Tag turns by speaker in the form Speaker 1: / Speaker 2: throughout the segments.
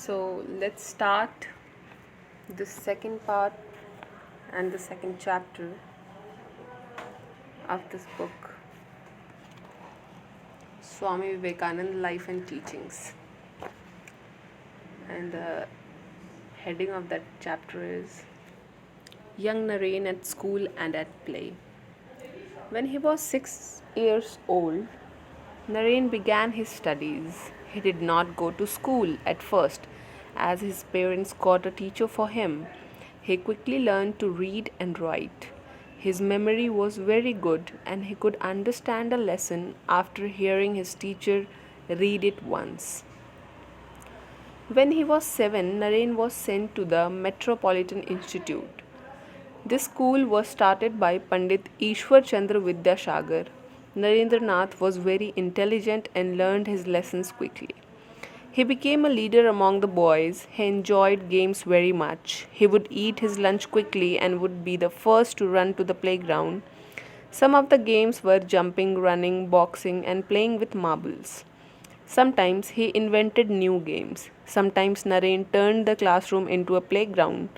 Speaker 1: So let's start the second part and the second chapter of this book, Swami Vivekanand Life and Teachings. And the heading of that chapter is Young Naren at School and at Play. When he was 6 years old, Naren began his studies. He did not go to school at first, as his parents got a teacher for him. He quickly learned to read and write. His memory was very good, and he could understand a lesson after hearing his teacher read it once. When he was 7, Naren was sent to the Metropolitan Institute. This school was started by Pandit Ishwar Chandra Vidyasagar. Narendranath was very intelligent and learned his lessons quickly. He became a leader among the boys. He enjoyed games very much. He would eat his lunch quickly and would be the first to run to the playground. Some of the games were jumping, running, boxing, and playing with marbles. Sometimes he invented new games. Sometimes Naren turned the classroom into a playground.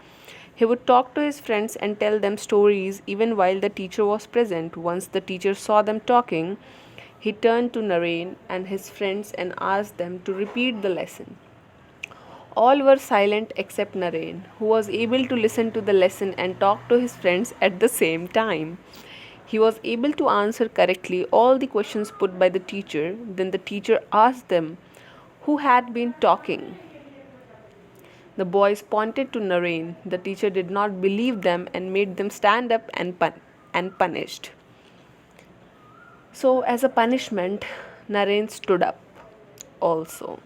Speaker 1: He would talk to his friends and tell them stories even while the teacher was present. Once the teacher saw them talking, he turned to Naren and his friends and asked them to repeat the lesson. All were silent except Naren, who was able to listen to the lesson and talk to his friends at the same time. He was able to answer correctly all the questions put by the teacher. Then the teacher asked them who had been talking. The boys pointed to Naren. The teacher did not believe them and made them stand up and punished. So, as a punishment, Naren stood up also.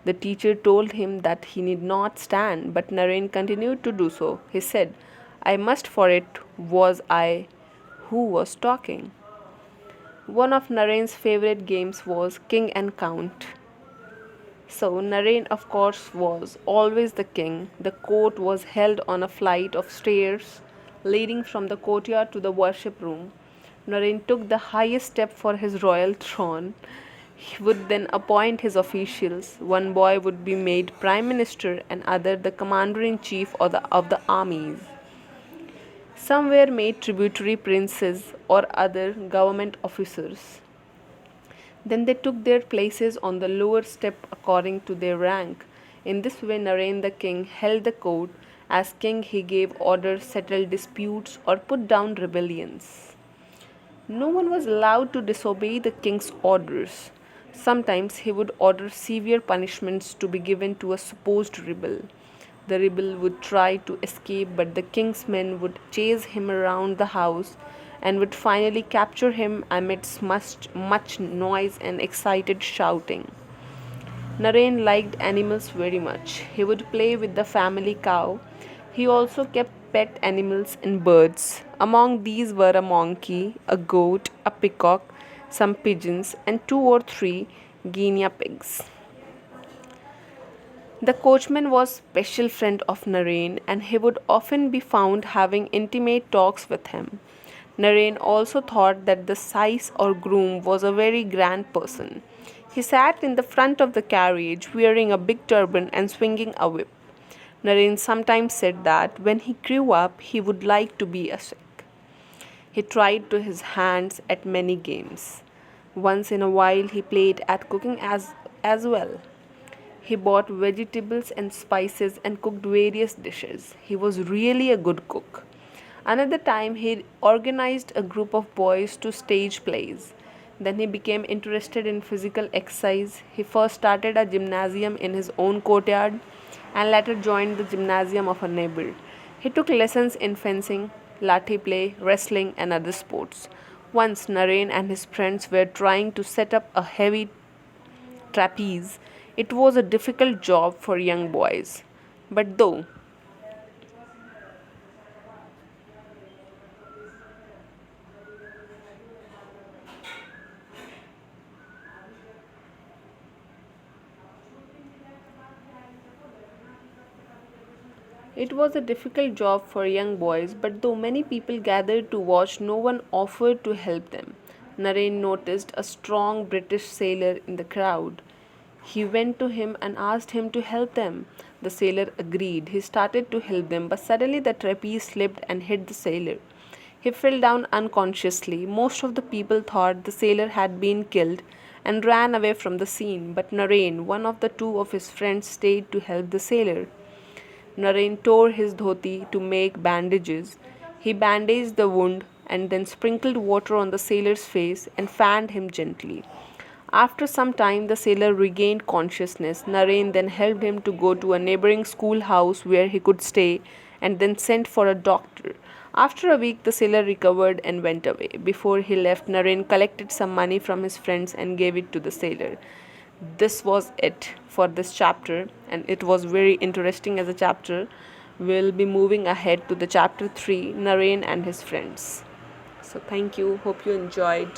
Speaker 1: The teacher told him that he need not stand, but Naren continued to do so. He said, I must, for it was I who was talking. One of Naren's favorite games was King and Count. So, Naren, of course, was always the king. The court was held on a flight of stairs leading from the courtyard to the worship room. Naren took the highest step for his royal throne. He would then appoint his officials. One boy would be made prime minister and other the commander in chief of the armies. Some were made tributary princes or other government officers. Then they took their places on the lower step according to their rank. In this way, Naren the king held the court. As king, he gave orders, settled disputes, or put down rebellions. No one was allowed to disobey the king's orders. Sometimes he would order severe punishments to be given to a supposed rebel. The rebel would try to escape, but the king's men would chase him around the house and would finally capture him amidst much noise and excited shouting. Naren liked animals very much. He would play with the family cow. He also kept pet animals and birds. Among these were a monkey, a goat, a peacock, some pigeons, and 2 or 3 guinea pigs. The coachman was special friend of Naren, and he would often be found having intimate talks with him. Naren also thought that the sais or groom was a very grand person. He sat in the front of the carriage wearing a big turban and swinging a whip. Naren sometimes said that when he grew up he would like to be a Sikh. He tried to his hands at many games. Once in a while he played at cooking as well. He bought vegetables and spices and cooked various dishes. He was really a good cook. Another time he organized a group of boys to stage plays. Then he became interested in physical exercise. He first started a gymnasium in his own courtyard and later joined the gymnasium of a neighbor. He took lessons in fencing, lathi play, wrestling, and other sports. Once Naren and his friends were trying to set up a heavy trapeze. It was a difficult job for young boys. But though It was a difficult job for young boys, but though many people gathered to watch, no one offered to help them. Naren noticed a strong British sailor in the crowd. He went to him and asked him to help them. The sailor agreed. He started to help them, but suddenly the trapeze slipped and hit the sailor. He fell down unconsciously. Most of the people thought the sailor had been killed and ran away from the scene, but Narain, one of the two of his friends, stayed to help the sailor. Narain tore his dhoti to make bandages. He bandaged the wound and then sprinkled water on the sailor's face and fanned him gently. After some time, the sailor regained consciousness. Narain then helped him to go to a neighboring schoolhouse where he could stay and then sent for a doctor. After a week, the sailor recovered and went away. Before he left, Narain collected some money from his friends and gave it to the sailor. This was it for this chapter, and it was very interesting as a chapter. We'll be moving ahead to the chapter 3, Narain and his friends. So thank you. Hope you enjoyed.